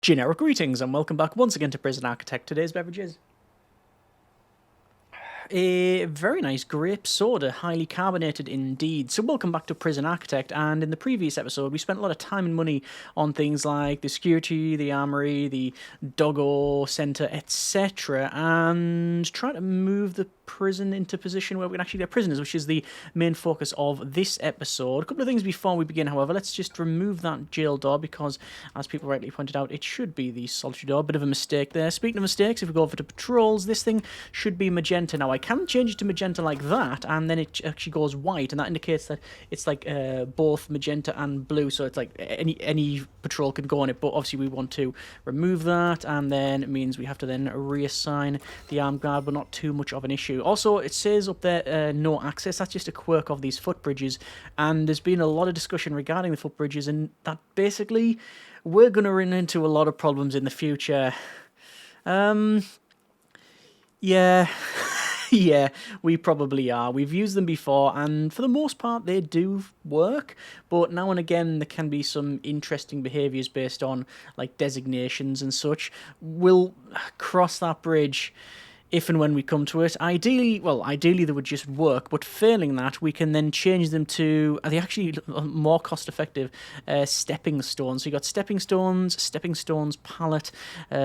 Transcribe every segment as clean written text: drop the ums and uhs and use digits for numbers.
Generic greetings and welcome back once again to Prison Architect. Today's beverages. A very nice grape soda, highly carbonated indeed. So welcome back to Prison Architect, and in the previous episode we spent a lot of time and money on things like the security, the armory, the doggo centre, etc. and trying to move the prison into position where we can actually get prisoners, which is the main focus of this episode. A couple of things before we begin, however. Let's just remove that jail door because, as people rightly pointed out, it should be the solitary door. Bit of a mistake there. Speaking of mistakes, if we go over to patrols, this thing should be magenta. Now, I can change it to magenta like that, and then it actually goes white, and that indicates that it's like both magenta and blue, so it's like any patrol can go on it, but obviously we want to remove that, and then it means we have to then reassign the armed guard, but not too much of an issue. Also, it says up there, no access. That's just a quirk of these footbridges, and there's been a lot of discussion regarding the footbridges, and that basically we're going to run into a lot of problems in the future. Yeah. Yeah, we probably are. We've used them before, and for the most part, they do work. But now and again, there can be some interesting behaviours based on like designations and such. We'll cross that bridge if and when we come to it. Ideally they would just work, but failing that, we can then change them to, are they actually more cost effective, stepping stones. So you got stepping stones pallet,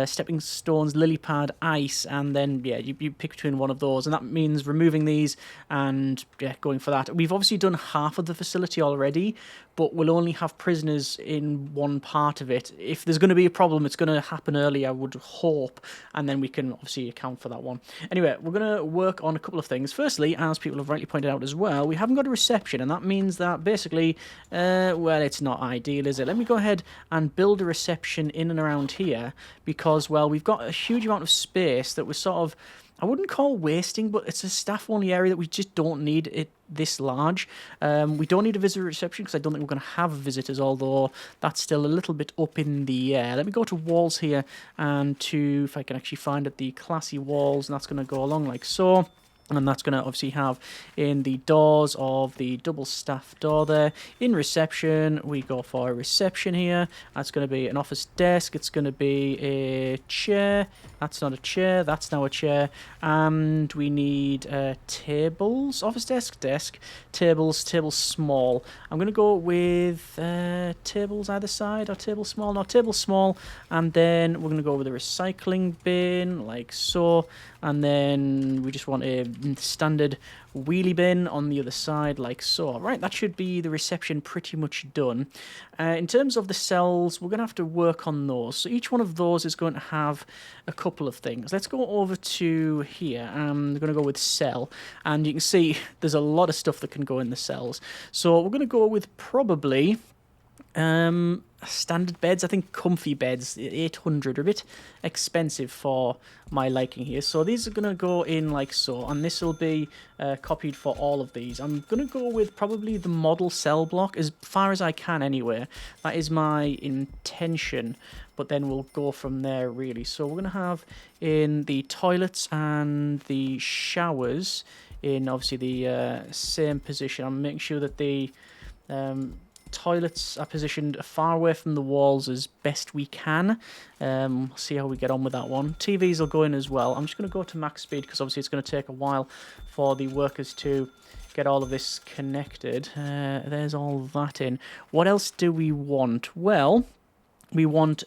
stepping stones, lily pad, ice, and then, yeah, you pick between one of those, and that means removing these and, yeah, going for that. We've obviously done half of the facility already, but we'll only have prisoners in one part of it. If there's going to be a problem, it's going to happen early, I would hope, and then we can obviously account for that one. Anyway, we're going to work on a couple of things. Firstly, as people have rightly pointed out as well, we haven't got a reception, and that means that basically, well, it's not ideal, is it? Let me go ahead and build a reception in and around here, because, well, we've got a huge amount of space that we're sort of, I wouldn't call wasting, but it's a staff-only area that we just don't need it this large. We don't need a visitor reception because I don't think we're going to have visitors, although that's still a little bit up in the air. Let me go to walls here and if I can actually find it, the classy walls, and that's going to go along like so. And that's going to obviously have in the doors of the double staff door there. In reception, we go for a reception here. That's going to be an office desk. It's going to be a chair. That's not a chair. That's now a chair. And we need tables. Office desk, tables small. I'm going to go with tables either side, or table small. No, table small. And then we're going to go with a recycling bin like so. And then we just want a standard wheelie bin on the other side like so. Right, that should be the reception pretty much done. In terms of the cells, we're going to have to work on those. So each one of those is going to have a couple of things. Let's go over to here. We're going to go with cell. And you can see there's a lot of stuff that can go in the cells. So we're going to go with probably standard beds. I think comfy beds, 800, are a bit expensive for my liking here. So these are going to go in like so, and this will be copied for all of these. I'm going to go with probably the model cell block as far as I can anyway. That is my intention, but then we'll go from there really. So we're going to have in the toilets and the showers in obviously the same position. I'm making sure that the toilets are positioned far away from the walls as best we can. See how we get on with that one. TVs will go in as well. I'm just going to go to max speed because obviously it's going to take a while for the workers to get all of this connected. There's all that in. What else do we want? Well, we want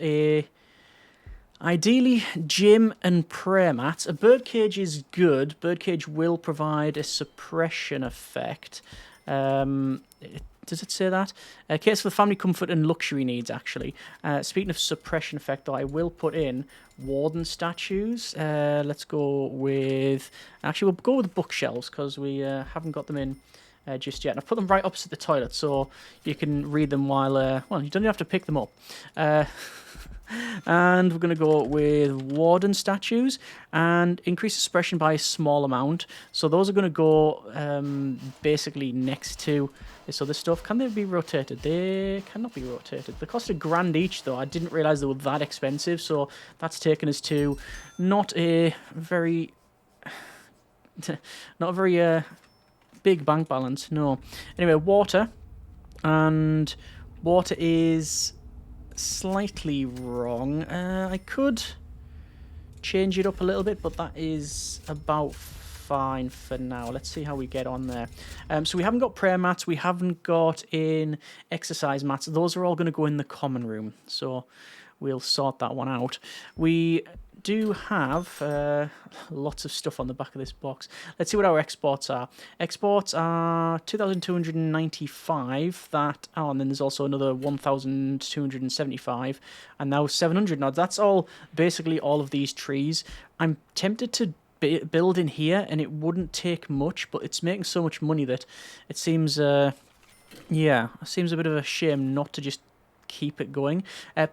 ideally gym and prayer mats. A birdcage is good. Birdcage will provide a suppression effect. Does it say that? Case for family comfort and luxury needs, actually. Speaking of suppression effect, though, I will put in warden statues. Let's go with... Actually, we'll go with bookshelves, because we haven't got them in just yet. And I've put them right opposite the toilet, so you can read them while... well, you don't even have to pick them up. And we're going to go with warden statues and increase the suppression by a small amount. So those are going to go basically next to this other stuff. Can they be rotated? They cannot be rotated. They cost £1,000 each, though. I didn't realise they were that expensive, so that's taken us to not a very big bank balance. No. Anyway, water, and water is slightly wrong. I could change it up a little bit, but that is about fine for now. Let's see how we get on there. So we haven't got prayer mats. We haven't got in exercise mats. Those are all going to go in the common room. So we'll sort that one out. We do have lots of stuff on the back of this box. Let's see what our exports are. Exports are 2,295. And then there's also another 1,275, and now 700 nods. That's all, basically all of these trees. I'm tempted to build in here, and it wouldn't take much, but it's making so much money that it seems, yeah, it seems a bit of a shame not to just keep it going.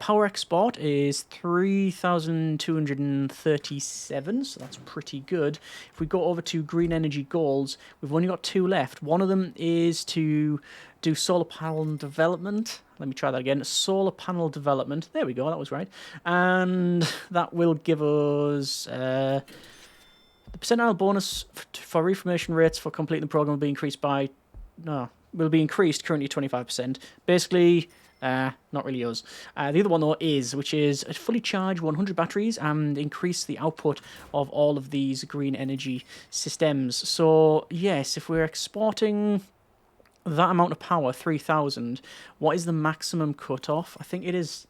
Power export is 3,237, so that's pretty good. If we go over to green energy goals, we've only got 2 left. One of them is to do solar panel development. Let me try that again. Solar panel development. There we go, that was right. And that will give us the percentile bonus for reformation rates for completing the program will be increased by currently 25%. Basically, not really us. The other one, though, which is a fully charged 100 batteries and increase the output of all of these green energy systems. So, yes, if we're exporting that amount of power, 3,000, what is the maximum cutoff? I think it is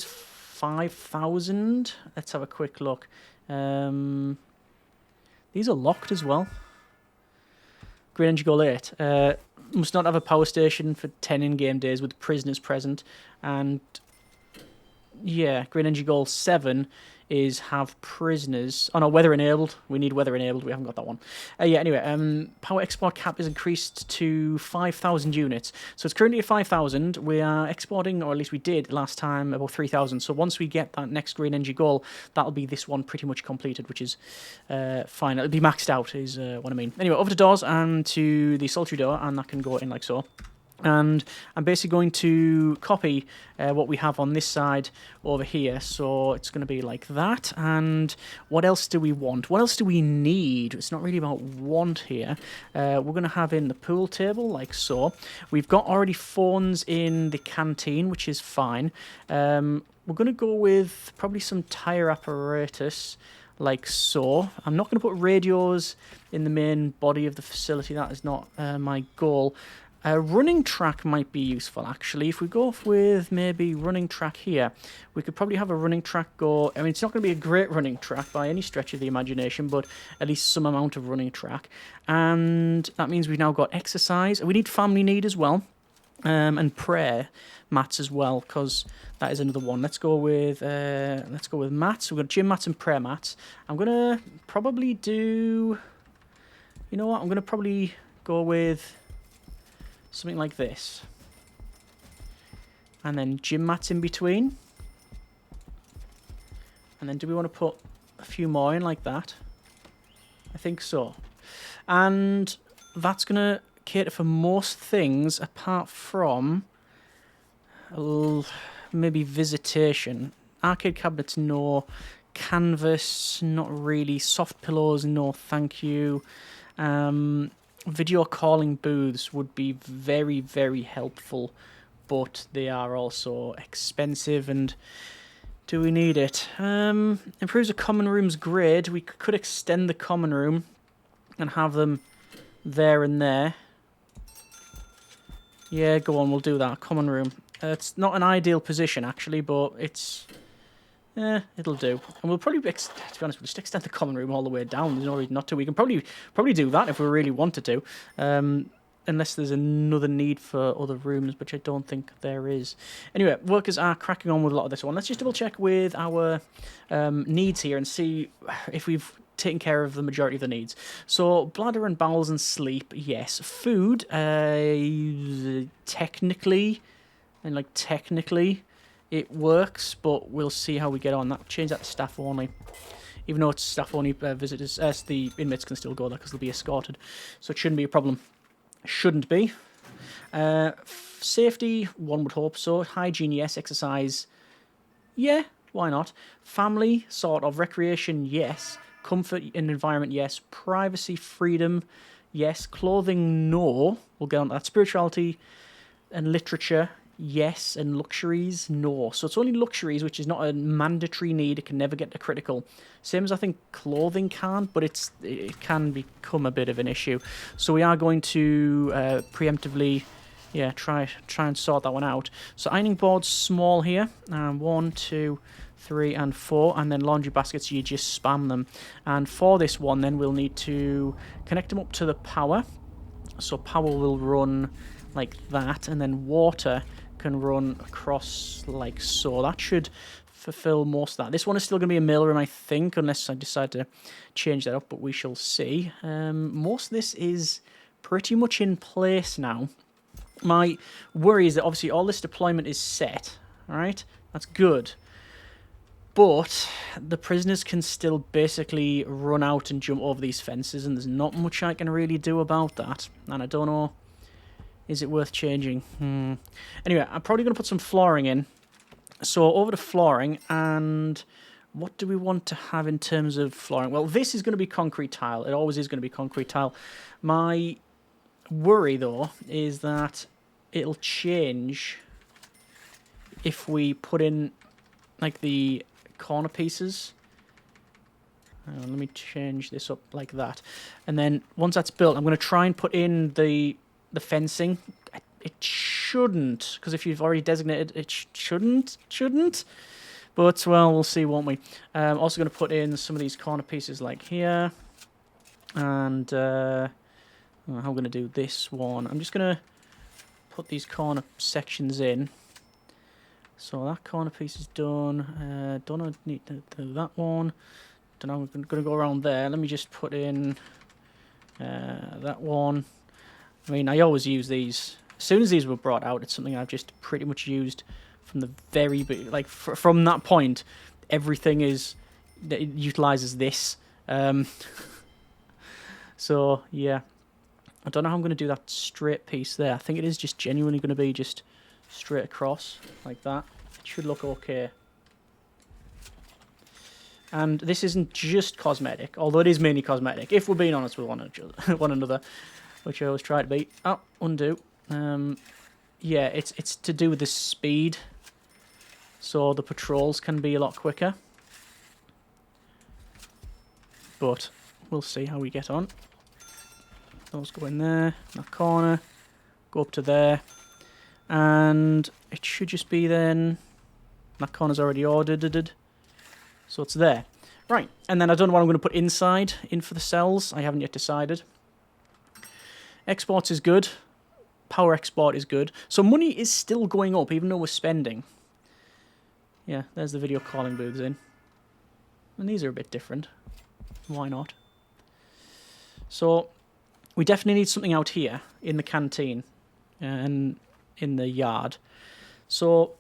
5,000. Let's have a quick look. These are locked as well. Green Energy Goal 8. Must not have a power station for 10 in-game days with prisoners present. And, yeah, Green Energy Goal 7 is have prisoners... Oh, no, weather enabled. We need weather enabled. We haven't got that one. Yeah, anyway, power export cap is increased to 5,000 units. So it's currently at 5,000. We are exporting, or at least we did last time, about 3,000. So once we get that next green energy goal, that'll be this one pretty much completed, which is fine. It'll be maxed out, is what I mean. Anyway, over to doors and to the sultry door, and that can go in like so. And I'm basically going to copy what we have on this side over here. So it's going to be like that. And what else do we want? What else do we need? It's not really about want here. We're going to have in the pool table like so. We've got already phones in the canteen, which is fine. We're going to go with probably some tire apparatus like so. I'm not going to put radios in the main body of the facility. That is not my goal. A running track might be useful, actually. If we go off with maybe running track here, we could probably have a running track go... I mean, it's not going to be a great running track by any stretch of the imagination, but at least some amount of running track. And that means we've now got exercise. We need family need as well, and prayer mats as well, because that is another one. Let's go with mats. We've got gym mats and prayer mats. I'm going to probably do... You know what? I'm going to probably go with... something like this. And then gym mats in between. And then do we want to put a few more in like that? I think so. And that's going to cater for most things apart from maybe visitation. Arcade cabinets, no. Canvas, not really. Soft pillows, no thank you. Video calling booths would be very, very helpful, but they are also expensive, and do we need it? Improves the common room's grade. We could extend the common room and have them there and there. Yeah, go on, we'll do that. Common room. It's not an ideal position, actually, but it's... it'll do. And we'll probably, to be honest, we'll just extend the common room all the way down. There's no reason not to. We can probably do that if we really wanted to. Unless there's another need for other rooms, which I don't think there is. Anyway, workers are cracking on with a lot of this one. Let's just double check with our needs here and see if we've taken care of the majority of the needs. So, bladder and bowels and sleep, yes. Food, technically, it works, but we'll see how we get on. Change that to staff only. Even though it's staff only visitors, the inmates can still go there because they'll be escorted. So it shouldn't be a problem. Shouldn't be. Safety, one would hope so. Hygiene, yes. Exercise, yeah, why not? Family, sort of. Recreation, yes. Comfort and environment, yes. Privacy, freedom, yes. Clothing, no. We'll get on to that. Spirituality and literature, yes, and luxuries, no. So it's only luxuries, which is not a mandatory need. It can never get to critical. Same as I think clothing can't, but it can become a bit of an issue. So we are going to preemptively, yeah, try and sort that one out. So ironing board's small here. 1, 2, 3, and 4, and then laundry baskets, you just spam them. And for this one, then we'll need to connect them up to the power. So power will run like that, and then water can run across like so. That should fulfill most of that. This one is still going to be a mailroom, I think, unless I decide to change that up, but we shall see. Most of this is pretty much in place now. My worry is that obviously all this deployment is set, all right? That's good. But the prisoners can still basically run out and jump over these fences, and there's not much I can really do about that. And I don't know, is it worth changing? Anyway, I'm probably going to put some flooring in. So over to flooring, and what do we want to have in terms of flooring? Well, this is going to be concrete tile. It always is going to be concrete tile. My worry, though, is that it'll change if we put in, like, the corner pieces. Let me change this up like that. And then once that's built, I'm going to try and put in the fencing. It shouldn't, because if you've already designated, it shouldn't. But, well, we'll see, won't we? Also going to put in some of these corner pieces like here. And how I'm going to do this one. I'm just going to put these corner sections in. So that corner piece is done. Don't need to do that one. Don't know, I'm going to go around there. Let me just put in that one. I mean, I always use these. As soon as these were brought out, it's something I've just pretty much used from the very like from that point. Everything is that it utilizes this. So yeah, I don't know how I'm going to do that straight piece there. I think it is just genuinely going to be just straight across like that. It should look okay. And this isn't just cosmetic, although it is mainly cosmetic. If we're being honest with one another, which I always try to be. Oh, undo. Yeah, it's to do with the speed, so the patrols can be a lot quicker. But we'll see how we get on. Those go in there, that corner, go up to there, and it should just be then. That corner's already ordered, so it's there. Right, and then I don't know what I'm going to put inside, in for the cells. I haven't yet decided. Exports is good. Power export is good. So money is still going up, even though we're spending. Yeah, there's the video calling booths in. And these are a bit different. Why not? So, we definitely need something out here in the canteen and in the yard. So,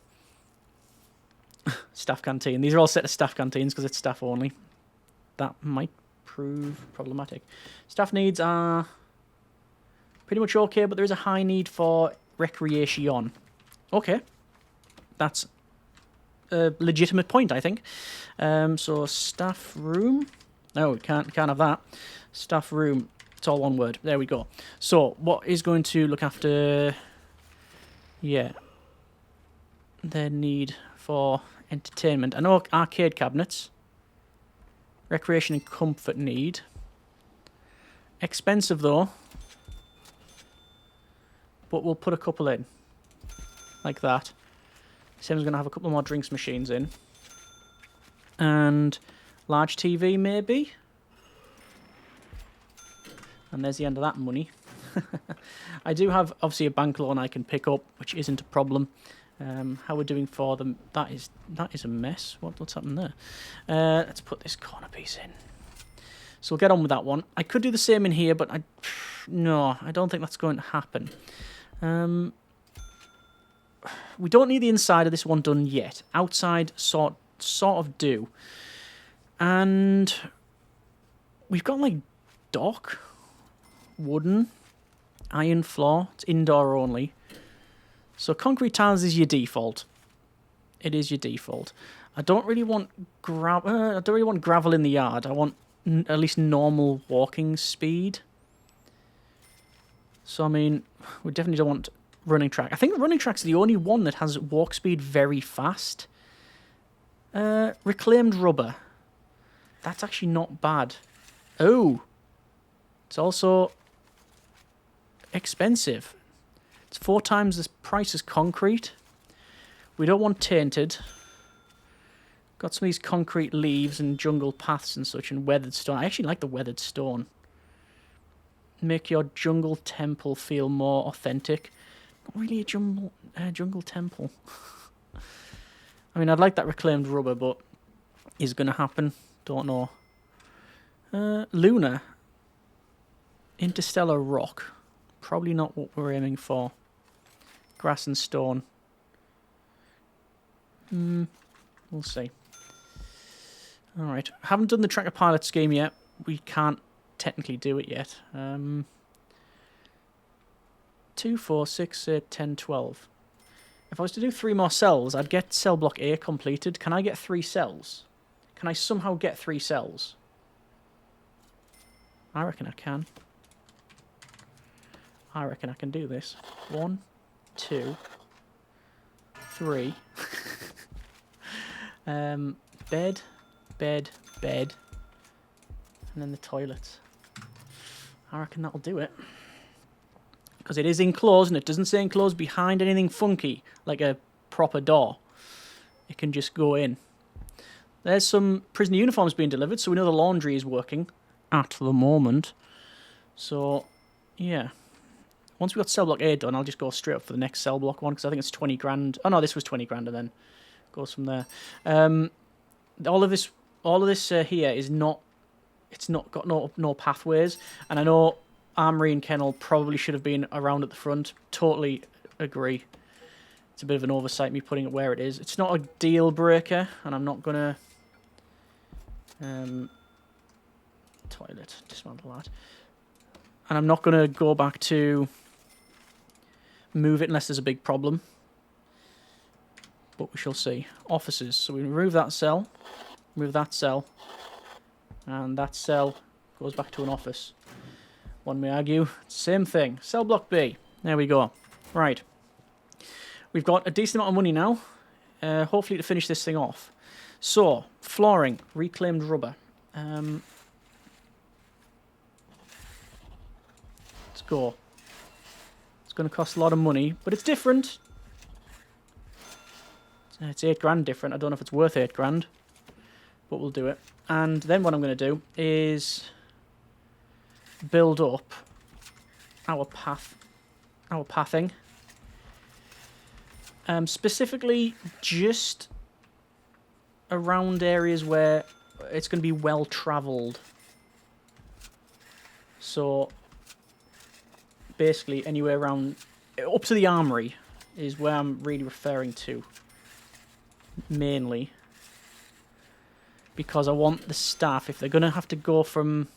staff canteen. These are all set to staff canteens because it's staff only. That might prove problematic. Staff needs are pretty much okay, but there is a high need for recreation. Okay. That's a legitimate point, I think. So, staff room. No, we can't have that. Staff room. It's all one word. There we go. So, what is going to look after... Yeah. Their need for entertainment. I know arcade cabinets. Recreation and comfort need. Expensive, though. But we'll put a couple in. Like that. Sam's going to have a couple more drinks machines in. And large TV, maybe? And there's the end of that money. I do have, obviously, a bank loan I can pick up, which isn't a problem. How we're doing for them, that is a mess. What's happened there? Let's put this corner piece in. So we'll get on with that one. I could do the same in here, but no, I don't think that's going to happen. We don't need the inside of this one done yet. Outside, sort of do. And we've got, like, dock, wooden, iron floor. It's indoor only. So concrete tiles is your default. It is your default. I don't really want gravel in the yard. I want at least normal walking speed. So I mean, we definitely don't want running track. I think the running track's the only one that has walk speed very fast. Reclaimed rubber. That's actually not bad. Oh. It's also expensive. It's 4 times the price as concrete. We don't want tainted. Got some of these concrete leaves and jungle paths and such and weathered stone. I actually like the weathered stone. Make your jungle temple feel more authentic. Not really a jungle temple. I mean, I'd like that reclaimed rubber, but is it going to happen? Don't know. Lunar. Interstellar rock. Probably not what we're aiming for. Grass and stone. We'll see. Alright. Haven't done the tracker pilot scheme yet. We can't technically do it yet. 2, 4, 6, 8, 10, 12. If I was to do 3 more cells, I'd get cell block A completed. Can I get 3 cells? Can I somehow get 3 cells? I reckon I can. I reckon I can do this. 1, 2, 3. Bed, bed, bed. And then the toilets. I reckon that'll do it. Because it is enclosed, and it doesn't say enclosed behind anything funky, like a proper door. It can just go in. There's some prisoner uniforms being delivered, so we know the laundry is working at the moment. So, yeah. Once we've got cell block A done, I'll just go straight up for the next cell block one, because I think it's 20 grand. Oh no, this was 20 grand, and then goes from there. All of this here is not... It's not got no pathways, and I know Armory and Kennel probably should have been around at the front. Totally agree. It's a bit of an oversight, me putting it where it is. It's not a deal breaker, and I'm not gonna... toilet, dismantle that. And I'm not gonna go back to move it unless there's a big problem. But we shall see. Offices. So we remove that cell, remove that cell, and that cell goes back to an office. One may argue, same thing. Cell block B. There we go. Right. We've got a decent amount of money now, hopefully to finish this thing off. So, flooring, reclaimed rubber. Let's go. It's going to cost a lot of money, but it's different. It's 8 grand different. I don't know if it's worth 8 grand, but we'll do it. And then what I'm going to do is build up our pathing. Specifically just around areas where it's going to be well travelled. So basically anywhere around up to the armory is where I'm really referring to mainly, because I want the staff, if they're going to have to go from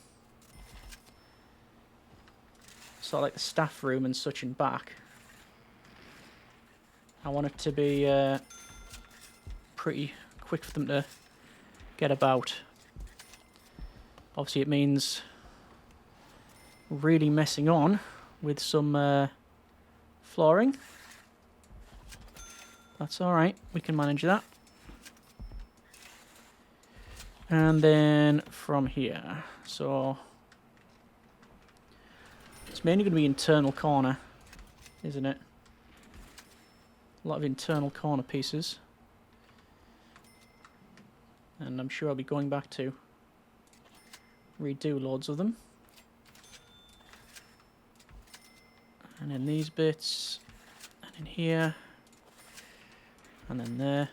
sort of like the staff room and such and back, I want it to be pretty quick for them to get about. Obviously it means really messing on with some flooring. That's alright, we can manage that. And then from here, so it's mainly going to be internal corner, isn't it? A lot of internal corner pieces. And I'm sure I'll be going back to redo loads of them. And then these bits, and in here, and then there.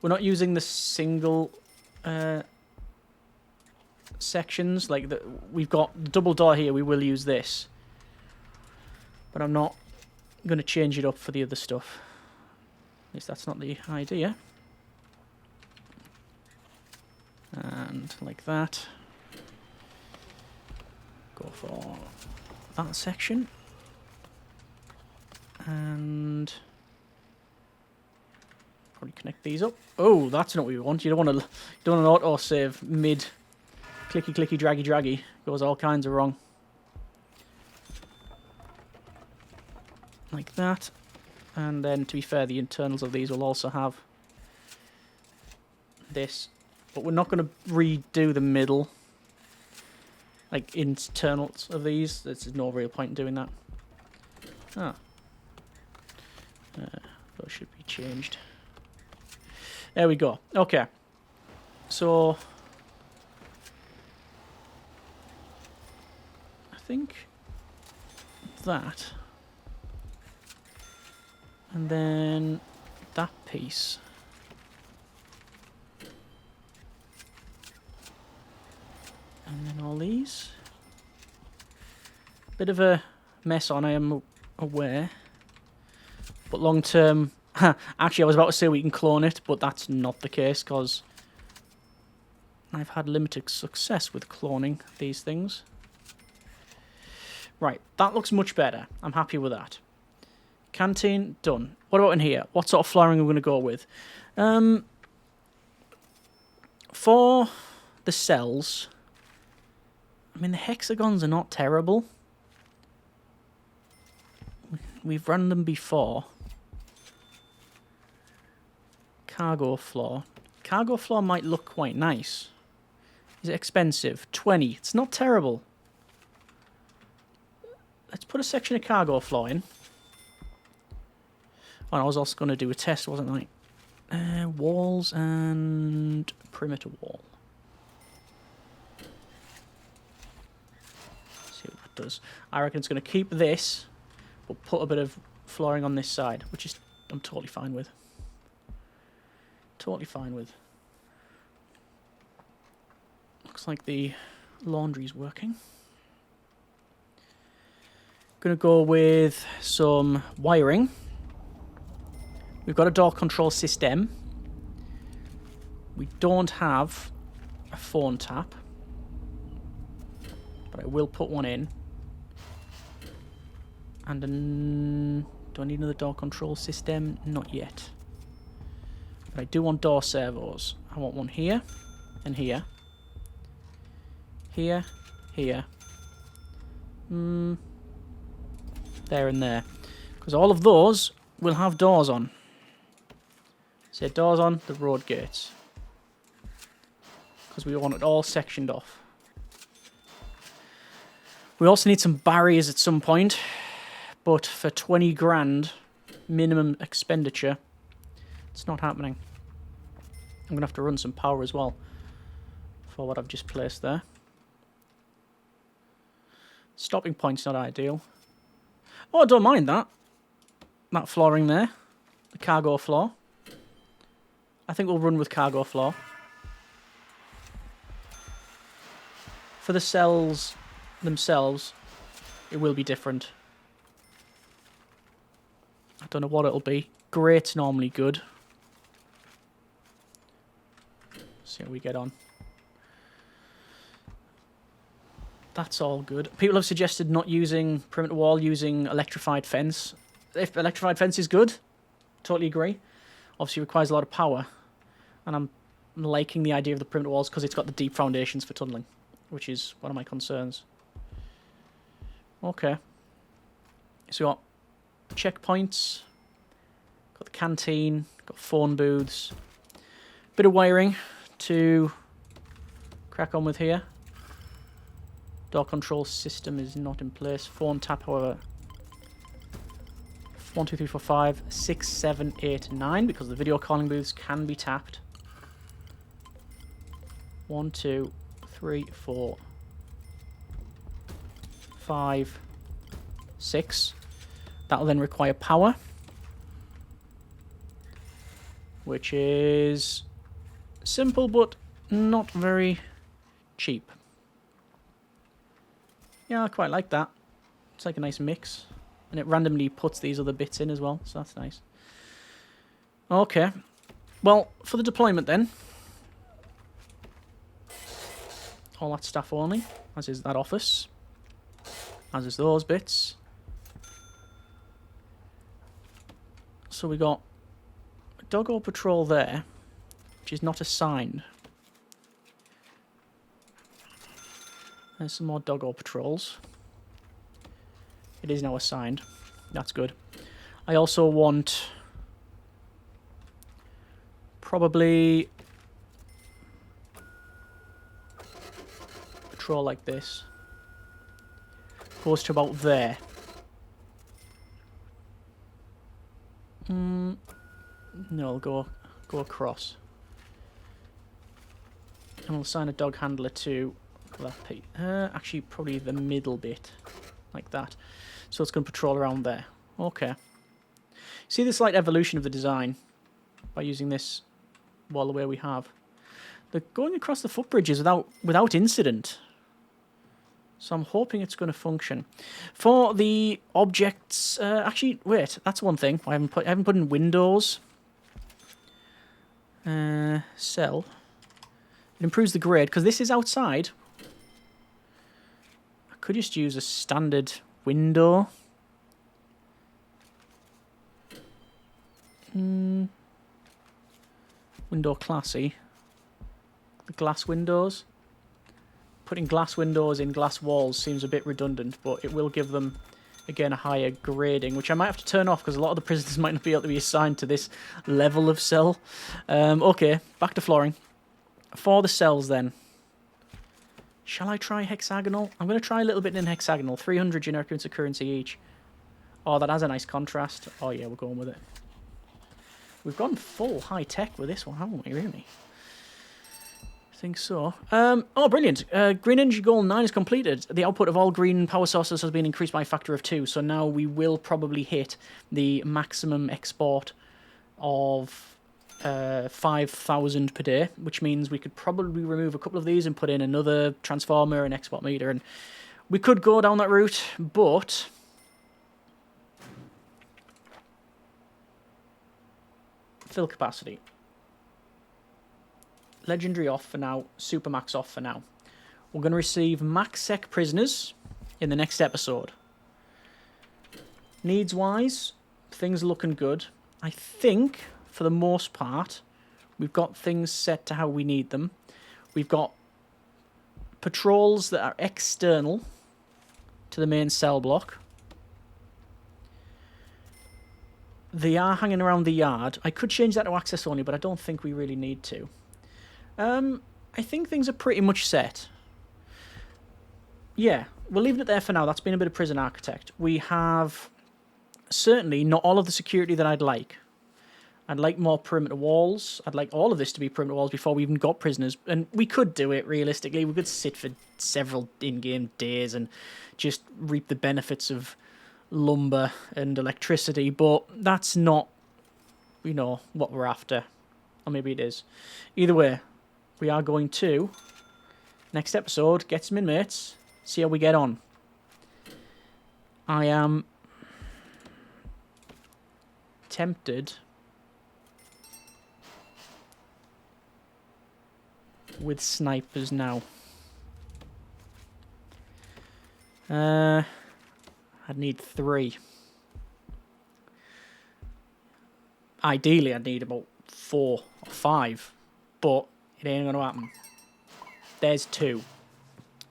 We're not using the single sections, like we've got the double door here, we will use this. But I'm not going to change it up for the other stuff. At least that's not the idea. And like that. Go for that section. And probably connect these up. Oh, that's not what we want. You don't want an auto save mid clicky clicky draggy draggy. Goes all kinds of wrong. like that. And then, to be fair, the internals of these will also have this. But we're not going to redo the middle, like, internals of these. There's no real point in doing that. Ah. Those should be changed. There we go. Okay. So, I think that, and then that piece. And then all these. Bit of a mess on, I am aware. But long term, actually I was about to say we can clone it, but that's not the case because I've had limited success with cloning these things. Right, that looks much better. I'm happy with that. Canteen, done. What about in here? What sort of flooring are we going to go with? For the cells, I mean, the hexagons are not terrible. We've run them before. Cargo floor. Cargo floor might look quite nice. Is it expensive? 20. It's not terrible. Let's put a section of cargo floor in. Oh, I was also going to do a test, wasn't I? Walls and perimeter wall. See what that does. I reckon it's going to keep this, but put a bit of flooring on this side, which is I'm totally fine with. Totally fine with. Looks like the laundry's working. Gonna go with some wiring. We've got a door control system. We don't have a phone tap, but I will put one in. And do I need another door control system? Not yet. But I do want door servos. I want one here and here. Here, here. There and there. Because all of those will have doors on. Say doors on the road gates. Because we want it all sectioned off. We also need some barriers at some point. But for 20 grand minimum expenditure, it's not happening. I'm going to have to run some power as well for what I've just placed there. Stopping point's not ideal. Oh, I don't mind that. That flooring there. The cargo floor. I think we'll run with cargo floor. For the cells themselves, it will be different. I don't know what it'll be. Grate's normally good. See how we get on. That's all good. People have suggested not using perimeter wall, using electrified fence. If electrified fence is good, totally agree. Obviously it requires a lot of power. And I'm liking the idea of the perimeter walls because it's got the deep foundations for tunneling, which is one of my concerns. Okay. So we got checkpoints, got the canteen, got phone booths, bit of wiring to crack on with here. Door control system is not in place. Phone tap, however. 1, 2, 3, 4, 5, 6, 7, 8, 9, because the video calling booths can be tapped. 1, 2, 3, 4, 5, 6. That'll then require power, which is simple but not very cheap. Yeah, I quite like that. It's like a nice mix. And it randomly puts these other bits in as well, so that's nice. Okay. Well, for the deployment then. All that staff only, as is that office. As is those bits. So we got a doggo patrol there, which is not assigned. There's some more doggo patrols. It is now assigned. That's good. I also want probably patrol like this. Goes to about there. No, I'll go across. And we'll assign a dog handler to that actually probably the middle bit, like that. So it's going to patrol around there. Okay. See the slight evolution of the design by using this wall the way we have. They're going across the footbridges without incident. So I'm hoping it's going to function. For the objects, actually, wait, that's one thing. I haven't put in windows. Cell. It improves the grade because this is outside. I could just use a standard window. Window classy. The glass windows. Putting glass windows in glass walls seems a bit redundant, but it will give them, again, a higher grading, which I might have to turn off because a lot of the prisoners might not be able to be assigned to this level of cell. Okay, back to flooring. For the cells, then. Shall I try hexagonal? I'm going to try a little bit in hexagonal. 300 generic units of currency each. Oh, that has a nice contrast. Oh, yeah, we're going with it. We've gone full high-tech with this one, haven't we, really? I think so. Oh, brilliant. Green energy goal 9 is completed. The output of all green power sources has been increased by a factor of 2, so now we will probably hit the maximum export of 5,000 per day, which means we could probably remove a couple of these and put in another transformer and export meter, and we could go down that route, but fill capacity. Legendary off for now, Supermax off for now. We're going to receive max sec prisoners in the next episode. Needs-wise, things are looking good. I think, for the most part, we've got things set to how we need them. We've got patrols that are external to the main cell block. They are hanging around the yard. I could change that to access only, but I don't think we really need to. I think things are pretty much set. Yeah, we'll leave it there for now. That's been a bit of Prison Architect. We have certainly not all of the security that I'd like. I'd like more perimeter walls. I'd like all of this to be perimeter walls before we even got prisoners. And we could do it, realistically. We could sit for several in-game days and just reap the benefits of lumber and electricity. But that's not, you know, what we're after. Or maybe it is. Either way, we are going to, next episode, get some inmates, see how we get on. I am tempted with snipers now. I'd need 3. Ideally, I'd need about 4 or 5, but it ain't going to happen. There's 2.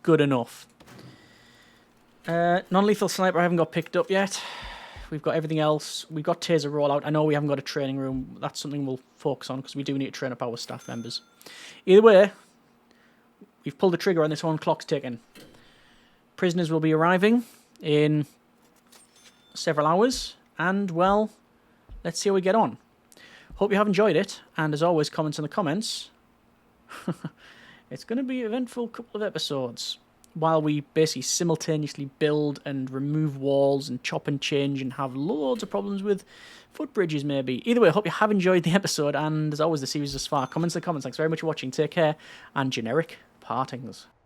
Good enough. Non-lethal sniper I haven't got picked up yet. We've got everything else. We've got taser rollout. I know we haven't got a training room. That's something we'll focus on because we do need to train up our staff members. Either way, we've pulled the trigger on this one. Clock's ticking. Prisoners will be arriving in several hours. And, well, let's see how we get on. Hope you have enjoyed it. And as always, comments in the comments. It's going to be an eventful couple of episodes. While we basically simultaneously build and remove walls and chop and change and have loads of problems with footbridges maybe. Either way, I hope you have enjoyed the episode, and as always, the series thus far. Comments in the comments. Thanks very much for watching. Take care, and generic partings.